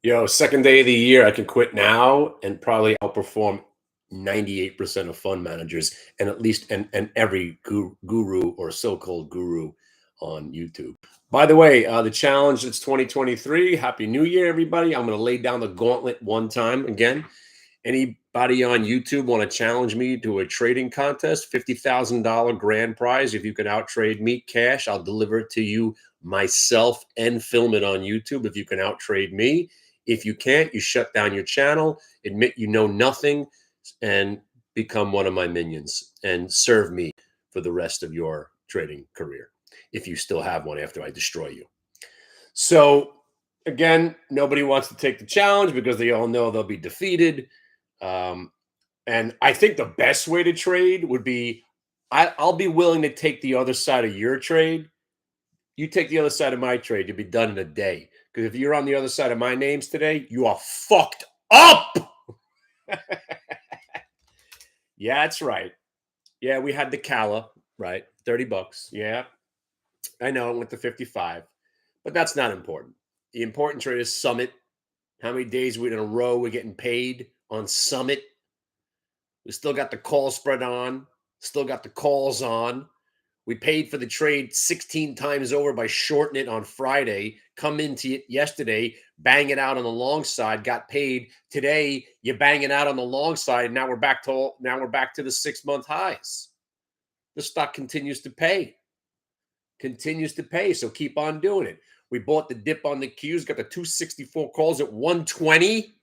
Yo, second day of the year, I can quit now and probably outperform 98% of fund managers and at least and every guru or so-called guru on YouTube. By the way, the challenge, it's 2023. Happy New Year, everybody. I'm going to lay down the gauntlet one time again. Anybody on YouTube want to challenge me to a trading contest? $50,000 grand prize. If you can outtrade me cash, I'll deliver it to you myself and film it on YouTube if you can outtrade me. If you can't, you shut down your channel, admit you know nothing, and become one of my minions and serve me for the rest of your trading career, if you still have one after I destroy you. So, again, nobody wants to take the challenge because they all know they'll be defeated. And I think the best way to trade would be I'll be willing to take the other side of your trade. You take the other side of my trade, you'll be done in a day. Because if you're on the other side of my names today, you are fucked up. Yeah, that's right. Yeah, we had the Cala, right? $30. Yeah, I know it went to 55, but that's not important. The important trade is Summit. How many days in a row we're getting paid on Summit? We still got the call spread on, still got the calls on. We paid for the trade 16 times over by shorting it on Friday, come into it yesterday, bang it out on the long side, got paid. Today, you bang it out on the long side. Now we're back to the 6-month highs. The stock continues to pay. So keep on doing it. We bought the dip on the Qs, got the 264 calls at 120,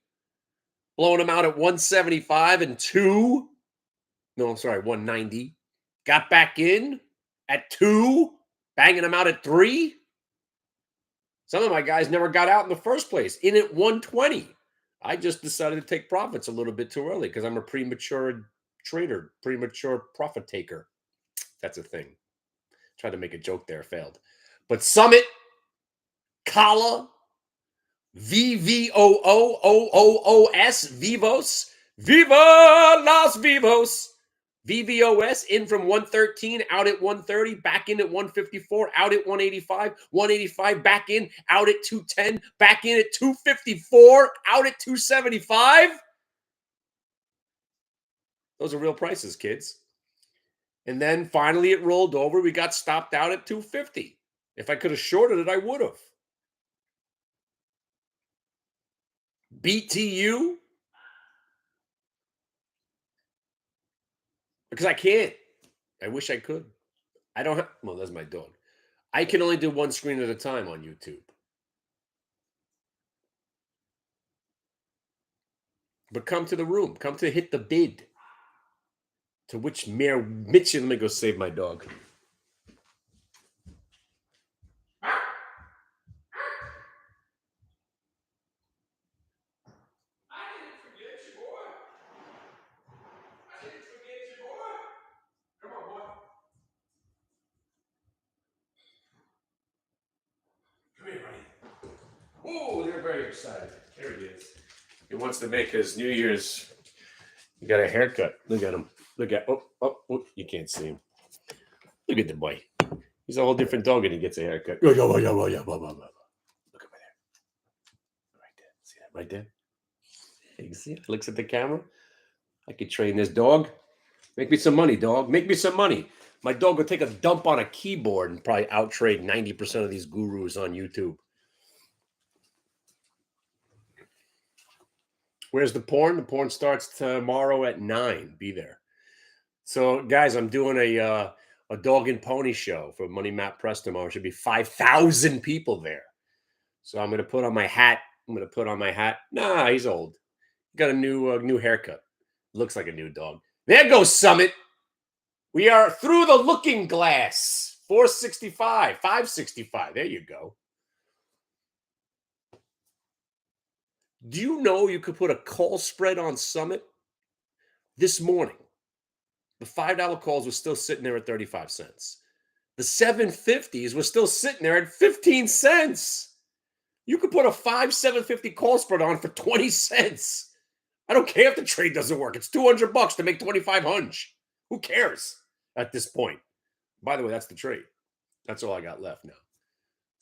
blowing them out at 175 and 2. No, I'm sorry, 190. Got back in at 2, banging them out at 3. Some of my guys never got out in the first place, in at 120. I just decided to take profits a little bit too early because I'm a premature trader, premature profit taker. That's a thing. Tried to make a joke there, failed. But Summit, Kala, VVOOOOS, Vivos, Viva Las Vivos. VVOS in from 113, out at 130, back in at 154, out at 185, 185, back in, out at 210, back in at 254, out at 275. Those are real prices, kids. And then finally it rolled over. We got stopped out at 250. If I could have shorted it, I would have. BTU, because I can't. I wish I could. I don't have, well, that's my dog. I can only do one screen at a time on YouTube. But come to the room. Come to hit the bid. To which Mayor Mitchell, let me go save my dog. Oh, they're very excited. There he is. He wants to make his New Year's. He got a haircut. Look at him. Look at, oh, you can't see him. Look at the boy. He's a whole different dog and he gets a haircut. Look over there. Right there. See that right there? You see it? Looks at the camera. I could train this dog. Make me some money, dog. Make me some money. My dog would take a dump on a keyboard and probably outtrade 90% of these gurus on YouTube. Where's the porn? The porn starts tomorrow at 9. Be there. So, guys, I'm doing a dog and pony show for Money Map Press tomorrow. Should be 5,000 people there. So I'm going to put on my hat. Nah, he's old. Got a new haircut. Looks like a new dog. There goes Summit. We are through the looking glass. 465, 565. There you go. Do you know you could put a call spread on Summit? This morning, the $5 calls were still sitting there at 35 cents. The 750s were still sitting there at 15 cents. You could put a 750 call spread on for 20 cents. I don't care if the trade doesn't work. It's $200 to make 2,500. Who cares at this point? By the way, that's the trade. That's all I got left now.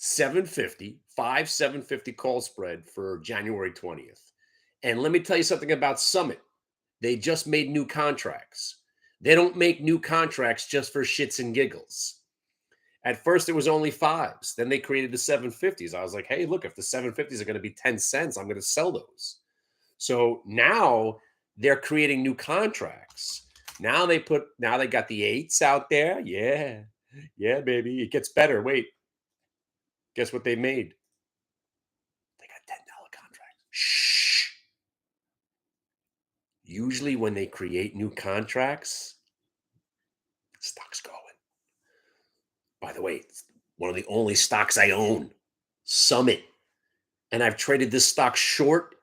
750, 750 call spread for January 20th. And let me tell you something about Summit. They just made new contracts. They don't make new contracts just for shits and giggles. At first, it was only fives. Then they created the 750s. I was like, hey, look, if the 750s are going to be 10 cents, I'm going to sell those. So now they're creating new contracts. Now they got the eights out there. Yeah. Yeah, baby. It gets better. Wait, guess what they made? They got $10 contracts. Shh. Usually when they create new contracts, stock's going. By the way, it's one of the only stocks I own, Summit. And I've traded this stock short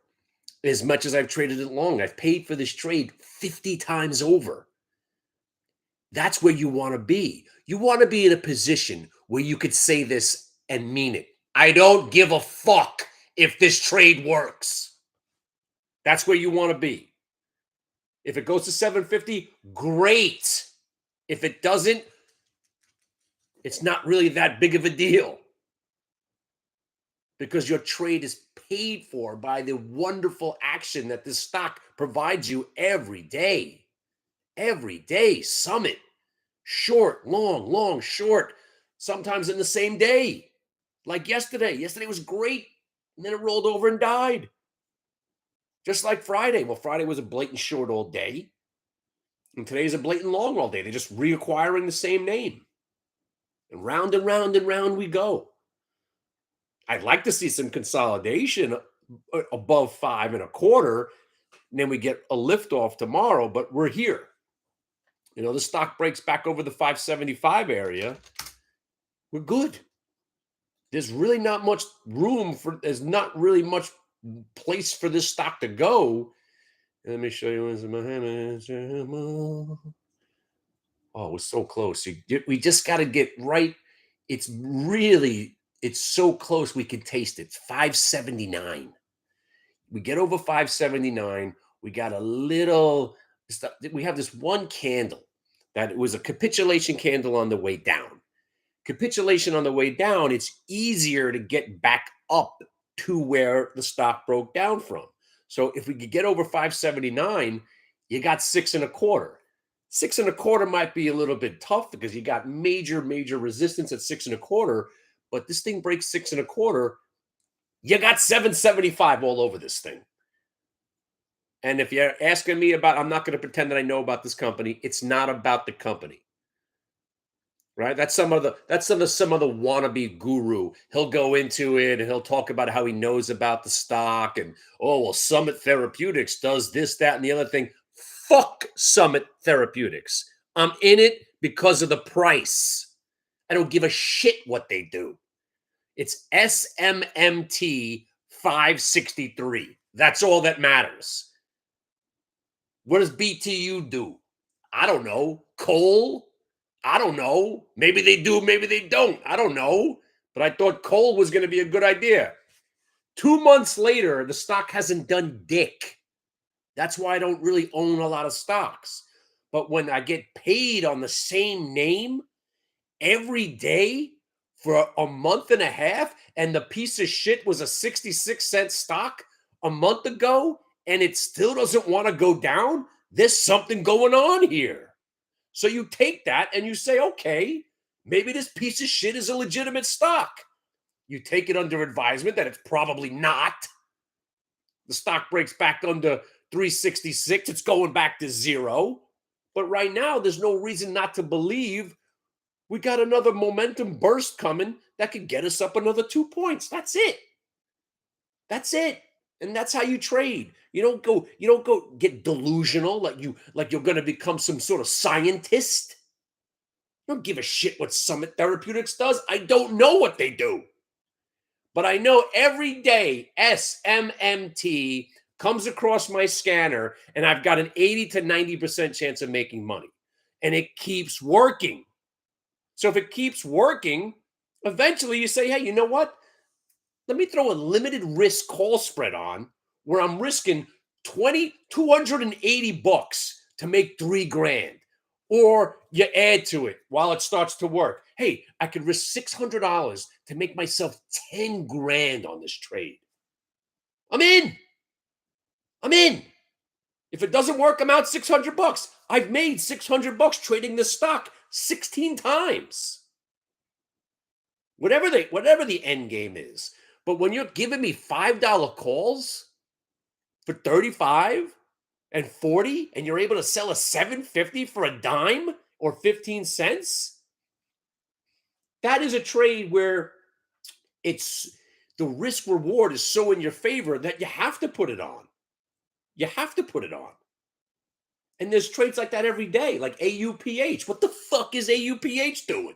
as much as I've traded it long. I've paid for this trade 50 times over. That's where you want to be. You want to be in a position where you could say this and mean it. I don't give a fuck if this trade works. That's where you want to be. If it goes to 750, great. If it doesn't, it's not really that big of a deal because your trade is paid for by the wonderful action that this stock provides you every day. Every day, Summit. Short, long, long, short, sometimes in the same day. Like yesterday. Yesterday was great. And then it rolled over and died. Just like Friday. Well, Friday was a blatant short all day. And today's a blatant long all day. They're just reacquiring the same name. And round and round and round we go. I'd like to see some consolidation above 5.25. And then we get a lift off tomorrow, but we're here. You know, the stock breaks back over the 575 area. We're good. There's really not much room there's not really much place for this stock to go. Let me show you. Oh, we're so close. We just got to get right. It's so close. We can taste it. It's 579. We get over 579. We got a little stuff. We have this one candle that was a capitulation candle on the way down. Capitulation on the way down, it's easier to get back up to where the stock broke down from. So if we could get over 579, you got 6.25. 6.25 might be a little bit tough because you got major resistance at 6.25. But this thing breaks 6.25, you got 775 all over this thing. And if you're asking me about, I'm not going to pretend that I know about this company. It's not about the company, right? That's some of the wannabe guru. He'll go into it and he'll talk about how he knows about the stock and, oh, well, Summit Therapeutics does this, that, and the other thing. Fuck Summit Therapeutics. I'm in it because of the price. I don't give a shit what they do. It's SMMT 563. That's all that matters. What does BTU do? I don't know. Coal? I don't know. Maybe they do, maybe they don't. I don't know. But I thought coal was going to be a good idea. 2 months later, the stock hasn't done dick. That's why I don't really own a lot of stocks. But when I get paid on the same name every day for a month and a half, and the piece of shit was a 66-cent stock a month ago, and it still doesn't want to go down, there's something going on here. So you take that and you say, okay, maybe this piece of shit is a legitimate stock. You take it under advisement that it's probably not. The stock breaks back under 366. It's going back to zero. But right now, there's no reason not to believe we got another momentum burst coming that could get us up another 2 points. That's it. That's it. And that's how you trade. You don't go get delusional like you're going to become some sort of scientist. I don't give a shit what Summit Therapeutics does. I don't know what they do. But I know every day SMMT comes across my scanner and I've got an 80 to 90% chance of making money. And it keeps working. So if it keeps working, eventually you say, hey, you know what? Let me throw a limited risk call spread on where I'm risking $280 to make $3 grand. Or you add to it while it starts to work. Hey, I could risk $600 to make myself 10 grand on this trade. I'm in. I'm in. If it doesn't work, I'm out 600 bucks. I've made 600 bucks trading this stock 16 times. Whatever the end game is. But when you're giving me $5 calls for 35 and 40 and you're able to sell a 750 for a dime or 15 cents, that is a trade where it's the risk reward is so in your favor that you have to put it on. You have to put it on. And there's trades like that every day, like AUPH. What the fuck is AUPH doing?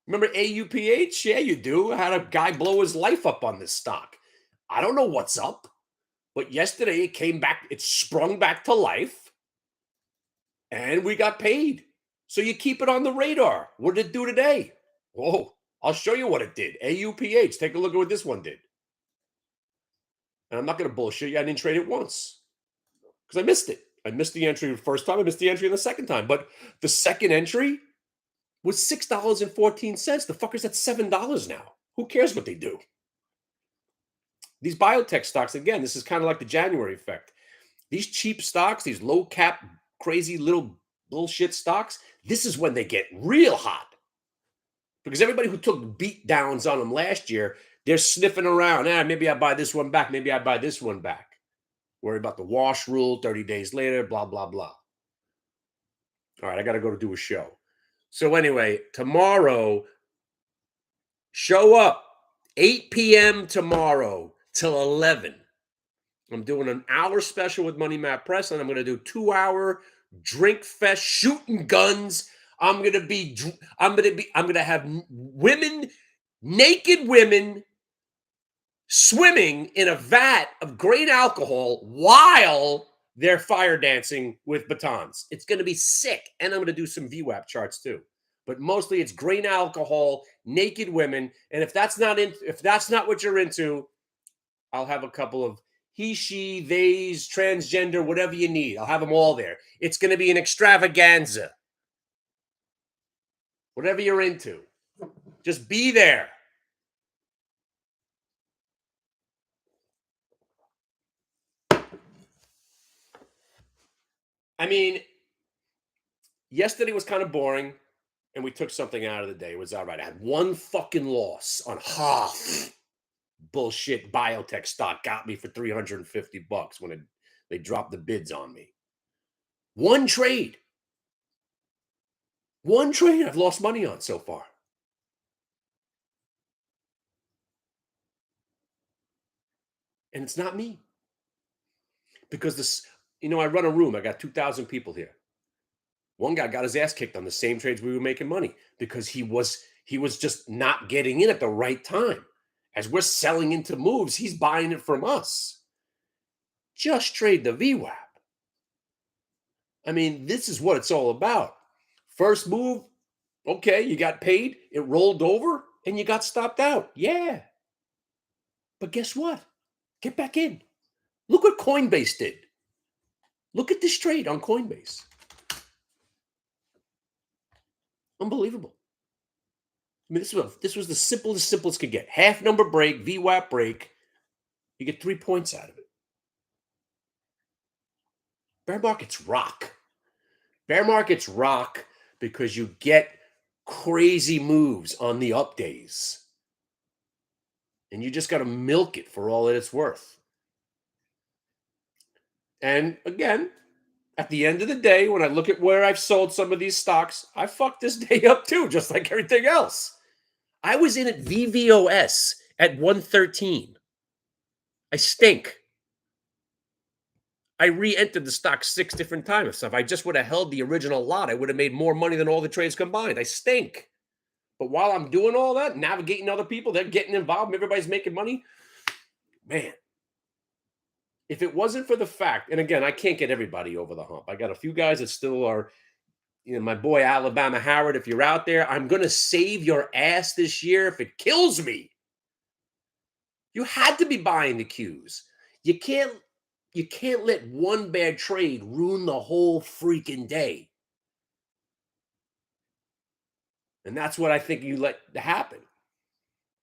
Remember AUPH? Yeah, you do. I had a guy blow his life up on this stock. I don't know what's up, but yesterday it came back, it sprung back to life, and we got paid. So you keep it on the radar. What did it do today? Whoa, I'll show you what it did. AUPH. Take a look at what this one did. And I'm not going to bullshit you. I didn't trade it once because I missed it. I missed the entry the first time. I missed the entry the second time. But the second entry was $6.14. The fucker's at $7 now. Who cares what they do? These biotech stocks, again, this is kind of like the January effect. These cheap stocks, these low cap, crazy little bullshit stocks, this is when they get real hot. Because everybody who took beat downs on them last year, they're sniffing around. Maybe I buy this one back. Maybe I buy this one back. Worry about the wash rule 30 days later, blah, blah, blah. All right, I got to go to do a show. So anyway, tomorrow, show up 8 p.m. tomorrow till 11. I'm doing an hour special with Money Matt Press, and I'm going to do 2-hour drink fest, shooting guns. I'm going to have women, naked women, swimming in a vat of grain alcohol while they're fire dancing with batons. It's going to be sick. And I'm going to do some VWAP charts too. But mostly it's grain alcohol, naked women. And if that's not what you're into, I'll have a couple of he, she, theys, transgender, whatever you need. I'll have them all there. It's going to be an extravaganza. Whatever you're into. Just be there. I mean, yesterday was kind of boring, and we took something out of the day. It was all right. I had one fucking loss on half bullshit biotech stock. Got me for $350 when they dropped the bids on me. One trade. I've lost money on so far. And it's not me. Because this, I run a room. I got 2,000 people here. One guy got his ass kicked on the same trades we were making money because he was just not getting in at the right time. As we're selling into moves, he's buying it from us. Just trade the VWAP. I mean, this is what it's all about. First move, okay, you got paid, it rolled over, and you got stopped out. Yeah. But guess what? Get back in. Look what Coinbase did. Look at this trade on Coinbase. Unbelievable. I mean, this was the simplest could get. Half number break, VWAP break. You get 3 points out of it. Bear markets rock. Bear markets rock because you get crazy moves on the up days. And you just got to milk it for all that it's worth. And again, at the end of the day, when I look at where I've sold some of these stocks, I fucked this day up too, just like everything else. I was in at VVOS at 113. I stink. I re-entered the stock 6 different times. So if I just would have held the original lot, I would have made more money than all the trades combined. I stink. But while I'm doing all that, navigating other people, they're getting involved, everybody's making money. Man, if it wasn't for the fact, and again, I can't get everybody over the hump. I got a few guys that still are, my boy Alabama Howard, if you're out there, I'm going to save your ass this year if it kills me. You had to be buying the Qs. You can't let one bad trade ruin the whole freaking day. And that's what I think you let happen.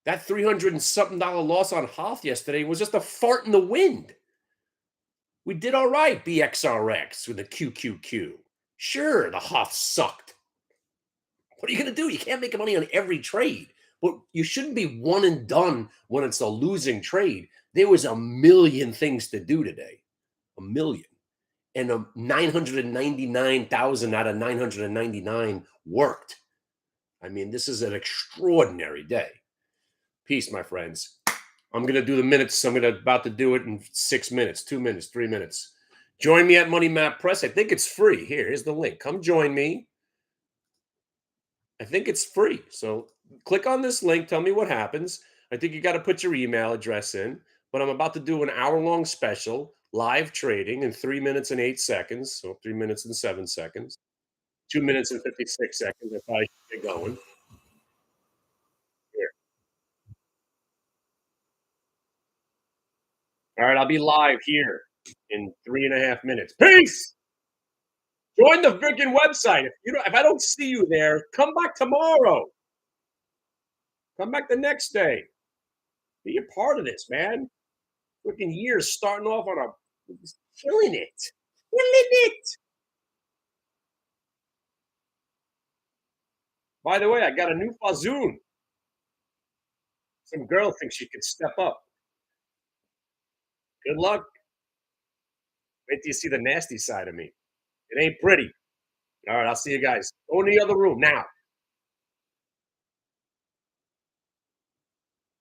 That 300 and something dollar loss on Hoth yesterday was just a fart in the wind. We did all right, BXRX with the QQQ. Sure, the Hoth sucked. What are you going to do? You can't make money on every trade. But you shouldn't be one and done when it's a losing trade. There was a million things to do today. A million. And 999,000 out of 999 worked. I mean, this is an extraordinary day. Peace, my friends. I'm going to do the minutes. I'm going to about to do it in 6 minutes, 2 minutes, 3 minutes. Join me at Money Map Press. I think it's free. Here's the link. Come join me. I think it's free. So click on this link. Tell me what happens. I think you got to put your email address in. But I'm about to do an hour-long special, live trading in 3 minutes and 8 seconds. So 3 minutes and 7 seconds. 2 minutes and 56 seconds. I probably should get going. Here. All right, I'll be live here in 3.5 minutes. Peace. Join the freaking website. If I don't see you there, come back tomorrow. Come back the next day. Be a part of this, man. Freaking years starting off on a killing it. Killing it. By the way, I got a new Fazoon. Some girl thinks she could step up. Good luck. Wait till you see the nasty side of me. It ain't pretty. All right, I'll see you guys. Go in the other room now.